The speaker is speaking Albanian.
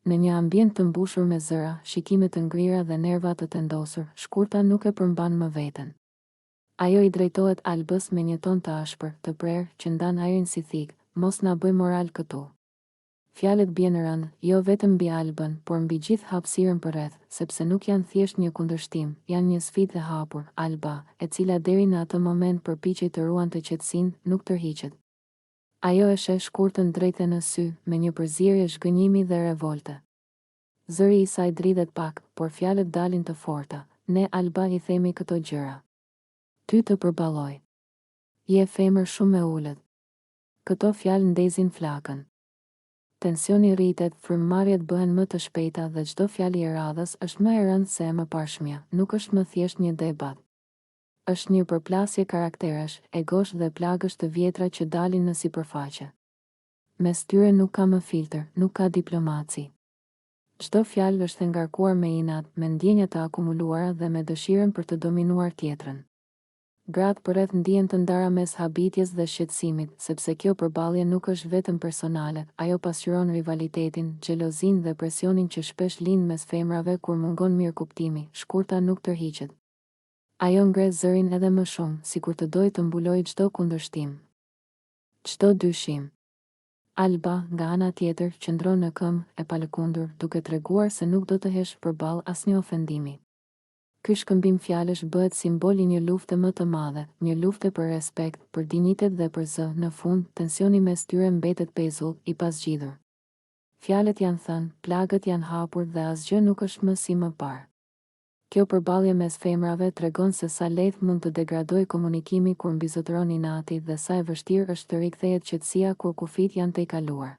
Në një ambient të mbushur me zëra, shikime të ngrira dhe nerva të tendosur, Shkurta nuk e përmban më veten. Ajo i drejtohet Albës me një ton të ashpër, të prerë, që ndan ajrin si thik, mos na bëj moral këtu. Fjalët bien rënd, jo vetëm mbi Albën, por mbi gjithë hapësirën përreth, sepse nuk janë thjesht një kundërshtim, janë një sfidë e hapur, Alba, e cila deri në atë moment përpiqej të ruante qetësinë, nuk tërhiqet. Ajo e sheh Shkurtën drejtë në sy, me një përzierje zhgënjimi dhe revolte. Zëri i saj dridhet pak, por fjalët dalin të forta. Ne Alba i themi këto gjëra. Ty të përballoj. Je femër shumë e ulët. Këto fjalë ndezin flakën. Tensioni rritet, frymëmarrjet bëhen më të shpejta dhe çdo fjalë e radhës është më e rëndë se e mëparshmja, nuk është më thjesht një debat. Është një përplasje karakterash, egosh dhe plagësh të vjetra që dalin në sipërfaqe. Mes tyre nuk ka më filtr, nuk ka diplomaci. Çdo fjalë është e ngarkuar me inat, me ndjenja të akumuluara dhe me dëshirën për të dominuar tjetrën. Gratë përreth ndihen të ndara mes habitjes dhe shqetësimit, sepse kjo përballje nuk është vetëm personale, ajo pasqyron rivalitetin, xhelozinë dhe presionin që shpesh lind mes femrave kur mungon mirëkuptimi. Shkurta nuk tërhiqet. Ajo ngre zërin edhe më shumë, sikur të dojë të mbulojë çdo kundërshtim, çdo dyshim. Alba, nga ana tjetër, qëndron në këmbë e palëkundur, duke treguar se nuk do të hesh përballë asnjë ofendimi. Ky shkëmbim fjalësh bëhet simbol i një lufte më të madhe, një lufte për respekt, për dinjitet dhe për zë. Në fund, tensioni mes tyre mbetet pezull, i pasgjidhur. Fjalët janë thënë, plagët janë hapur dhe asgjë nuk është më si më parë. Kjo përballje mes femrave tregon se sa lehtë mund të degradojë komunikimi kur mbizotëron inati dhe sa e vështirë është të rikthehet qetësia kur kufit janë të i kaluar.